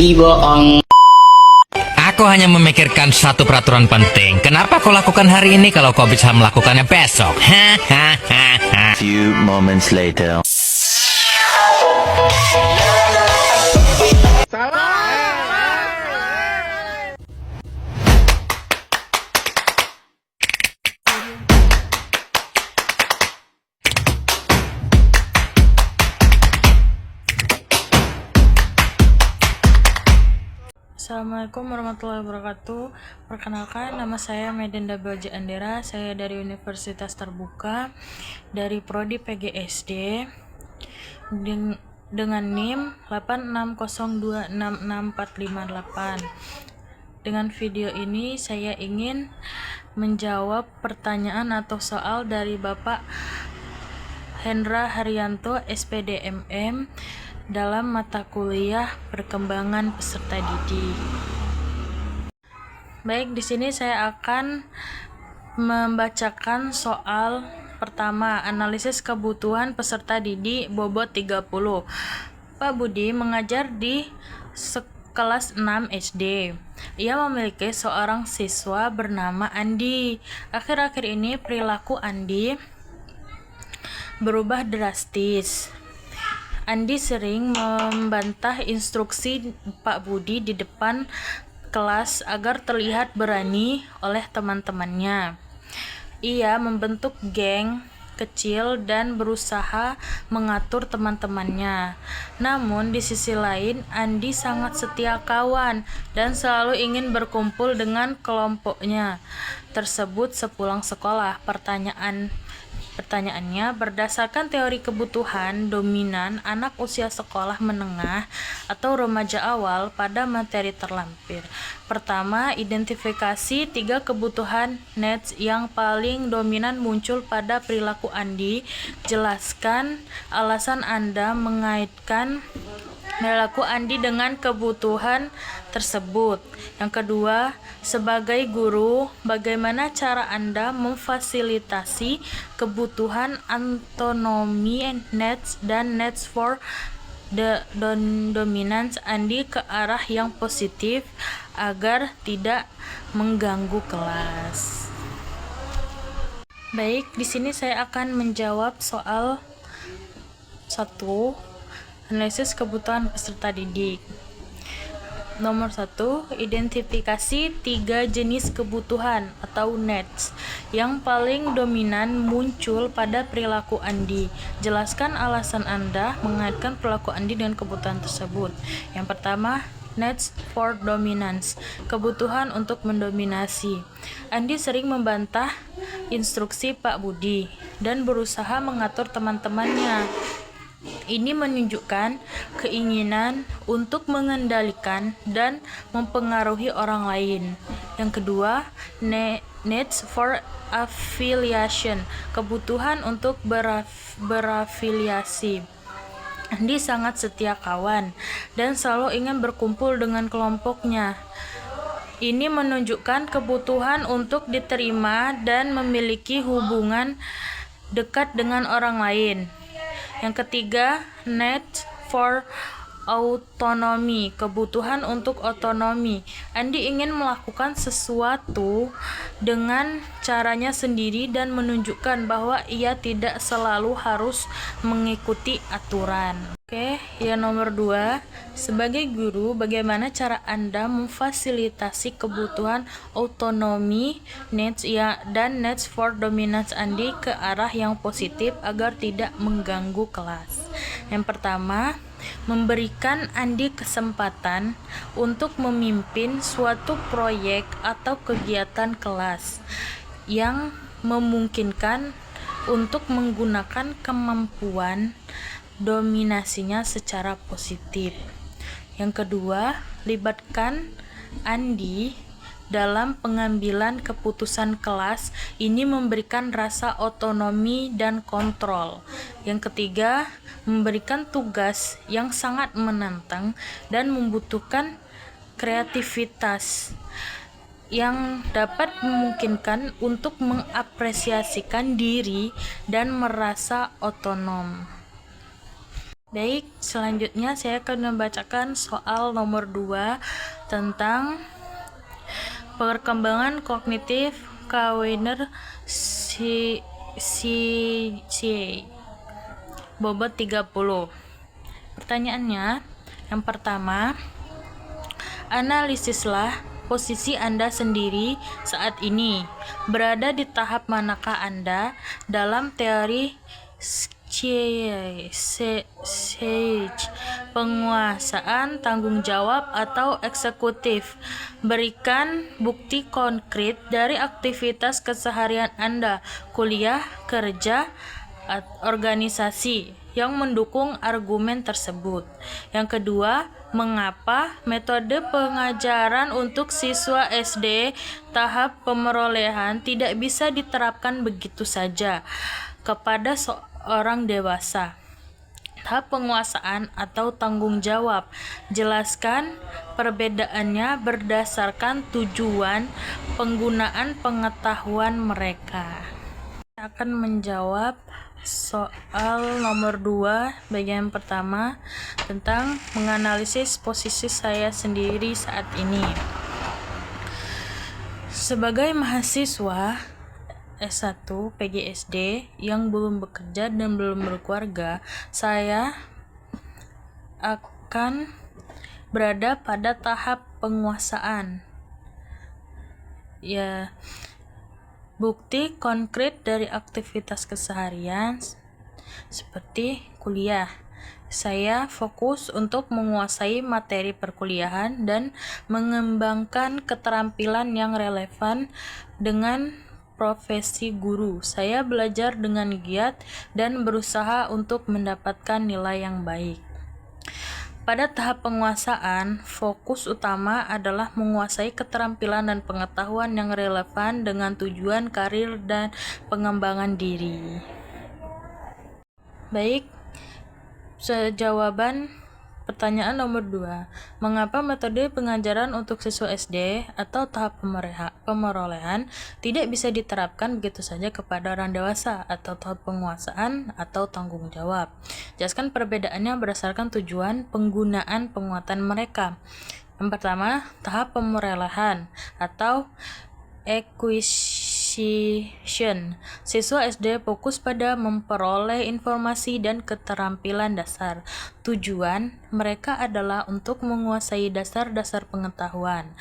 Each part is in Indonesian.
Andi bohong. Aku hanya memikirkan satu peraturan penting. Kenapa kau lakukan hari ini kalau kau bisa melakukannya besok? Hahaha. Few moments later. Assalamualaikum warahmatullahi wabarakatuh. Perkenalkan, nama saya Medenda Baja Andera. Saya dari Universitas Terbuka dari Prodi PGSD dengan NIM 860266458. Dengan video ini saya ingin menjawab pertanyaan atau soal dari Bapak Hendra Haryanto, SPDMM, dalam mata kuliah perkembangan peserta didik. Baik, di sini saya akan membacakan soal pertama, analisis kebutuhan peserta didik bobot 30. Pak Budi mengajar di kelas 6 SD. Ia memiliki seorang siswa bernama Andi. Akhir-akhir ini perilaku Andi berubah drastis. Andi sering membantah instruksi Pak Budi di depan kelas agar terlihat berani oleh teman-temannya. Ia membentuk geng kecil dan berusaha mengatur teman-temannya. Namun di sisi lain, Andi sangat setia kawan dan selalu ingin berkumpul dengan kelompoknya tersebut sepulang sekolah. Pertanyaannya, berdasarkan teori kebutuhan dominan anak usia sekolah menengah atau remaja awal pada materi terlampir. Pertama, identifikasi 3 kebutuhan needs yang paling dominan muncul pada perilaku Andi. Jelaskan alasan Anda mengaitkan perilaku Andi dengan kebutuhan tersebut. Yang kedua, sebagai guru, bagaimana cara Anda memfasilitasi kebutuhan autonomy needs dan needs for the dominance Andi ke arah yang positif agar tidak mengganggu kelas. Baik, di sini saya akan menjawab soal 1. Analisis kebutuhan peserta didik. Nomor 1, identifikasi 3 jenis kebutuhan atau needs yang paling dominan muncul pada perilaku Andi. Jelaskan alasan Anda mengaitkan perilaku Andi dengan kebutuhan tersebut. Yang pertama, needs for dominance, kebutuhan untuk mendominasi. Andi sering membantah instruksi Pak Budi dan berusaha mengatur teman-temannya. Ini menunjukkan keinginan untuk mengendalikan dan mempengaruhi orang lain. Yang kedua, needs for affiliation, kebutuhan untuk berafiliasi. Andi sangat setia kawan dan selalu ingin berkumpul dengan kelompoknya. Ini menunjukkan kebutuhan untuk diterima dan memiliki hubungan dekat dengan orang lain. Yang ketiga, need for autonomy, kebutuhan untuk otonomi. Andi ingin melakukan sesuatu dengan caranya sendiri dan menunjukkan bahwa ia tidak selalu harus mengikuti aturan. Oke, yang nomor 2, sebagai guru, bagaimana cara Anda memfasilitasi kebutuhan autonomi needs dan needs for dominance Andi ke arah yang positif agar tidak mengganggu kelas? Yang pertama, memberikan Andi kesempatan untuk memimpin suatu proyek atau kegiatan kelas yang memungkinkan untuk menggunakan kemampuan dominasinya secara positif. Yang kedua, libatkan Andi dalam pengambilan keputusan kelas. Ini memberikan rasa otonomi dan kontrol. Yang ketiga, memberikan tugas yang sangat menantang dan membutuhkan kreativitas yang dapat memungkinkan untuk mengapresiasikan diri dan merasa otonom. Baik, selanjutnya saya akan membacakan soal nomor 2 tentang perkembangan kognitif Kawiner si bobot 30. Pertanyaannya, yang pertama, analisislah posisi Anda sendiri saat ini. Berada di tahap manakah Anda dalam teori Sage, penguasaan, tanggung jawab, atau eksekutif? Berikan bukti konkret dari aktivitas keseharian Anda, kuliah, kerja, organisasi yang mendukung argumen tersebut. Yang kedua, mengapa metode pengajaran untuk siswa SD tahap pemerolehan tidak bisa diterapkan begitu saja kepada seorang dewasa? Tahap penguasaan atau tanggung jawab. Jelaskan perbedaannya berdasarkan tujuan penggunaan pengetahuan mereka. Saya akan menjawab soal nomor 2 bagian pertama tentang menganalisis posisi saya sendiri saat ini. Sebagai mahasiswa S1 PGSD yang belum bekerja dan belum berkeluarga, saya akan berada pada tahap penguasaan. Bukti konkret dari aktivitas keseharian seperti kuliah. Saya fokus untuk menguasai materi perkuliahan dan mengembangkan keterampilan yang relevan dengan profesi guru. Saya belajar dengan giat dan berusaha untuk mendapatkan nilai yang baik. Pada tahap penguasaan, fokus utama adalah menguasai keterampilan dan pengetahuan yang relevan dengan tujuan karir dan pengembangan diri. Baik, jawaban pertanyaan nomor 2. Mengapa metode pengajaran untuk siswa SD atau tahap pemerolehan tidak bisa diterapkan begitu saja kepada orang dewasa atau tahap penguasaan atau tanggung jawab? Jelaskan perbedaannya berdasarkan tujuan penggunaan penguatan mereka. Yang pertama, tahap pemerolehan atau acquisition. Siswa SD fokus pada memperoleh informasi dan keterampilan dasar. Tujuan mereka adalah untuk menguasai dasar-dasar pengetahuan.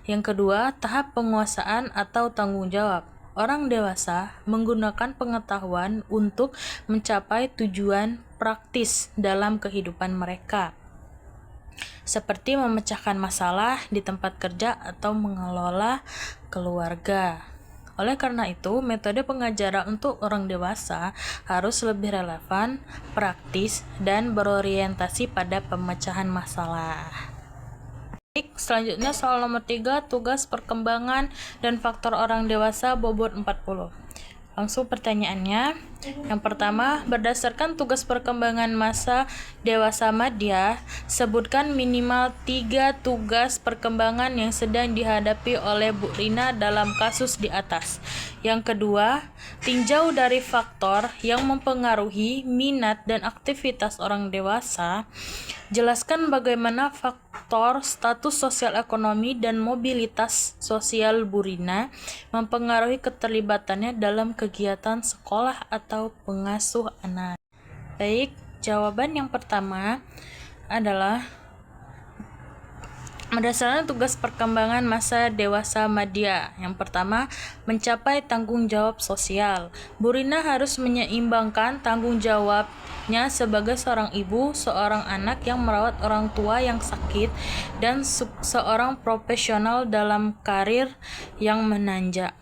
Yang kedua, tahap penguasaan atau tanggung jawab. Orang dewasa menggunakan pengetahuan untuk mencapai tujuan praktis dalam kehidupan mereka, seperti memecahkan masalah di tempat kerja atau mengelola keluarga. Oleh karena itu, metode pengajaran untuk orang dewasa harus lebih relevan, praktis, dan berorientasi pada pemecahan masalah. Selanjutnya soal nomor 3, tugas perkembangan dan faktor orang dewasa bobot 40. Langsung pertanyaannya. Yang pertama, berdasarkan tugas perkembangan masa dewasa madya, sebutkan minimal 3 tugas perkembangan yang sedang dihadapi oleh Bu Rina dalam kasus di atas. Yang kedua, tinjau dari faktor yang mempengaruhi minat dan aktivitas orang dewasa. Jelaskan bagaimana faktor status sosial ekonomi dan mobilitas sosial Bu Rina mempengaruhi keterlibatannya dalam kegiatan sekolah atau pengasuh anak. Baik, jawaban yang pertama adalah berdasarkan tugas perkembangan masa dewasa madya. Yang pertama, mencapai tanggung jawab sosial. Bu Rina harus menyeimbangkan tanggung jawabnya sebagai seorang ibu, seorang anak yang merawat orang tua yang sakit, dan seorang profesional dalam karir yang menanjak.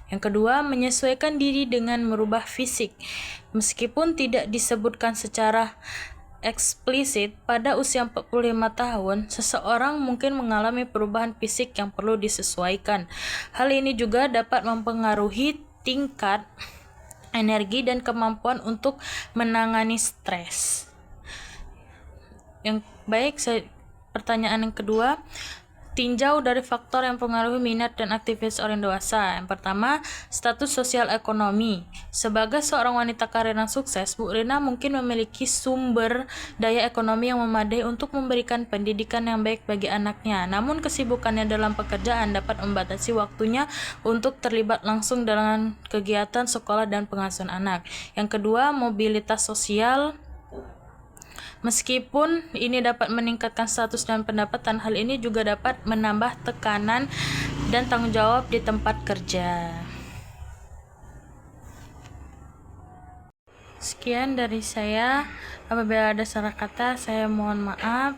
Yang kedua, menyesuaikan diri dengan merubah fisik. Meskipun tidak disebutkan secara eksplisit, pada usia 45 tahun, seseorang mungkin mengalami perubahan fisik yang perlu disesuaikan. Hal ini juga dapat mempengaruhi tingkat energi dan kemampuan untuk menangani stres. Pertanyaan yang kedua, tinjau dari faktor yang mempengaruhi minat dan aktivitas orang dewasa. Yang pertama, status sosial ekonomi. Sebagai seorang wanita karir yang sukses, Bu Rina mungkin memiliki sumber daya ekonomi yang memadai untuk memberikan pendidikan yang baik bagi anaknya. Namun kesibukannya dalam pekerjaan dapat membatasi waktunya untuk terlibat langsung dengan kegiatan sekolah dan pengasuhan anak. Yang kedua, mobilitas sosial. Meskipun ini dapat meningkatkan status dan pendapatan, hal ini juga dapat menambah tekanan dan tanggung jawab di tempat kerja. Sekian dari saya. Apabila ada salah kata, saya mohon maaf.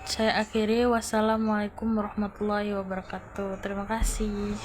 Saya akhiri. Wassalamualaikum warahmatullahi wabarakatuh. Terima kasih.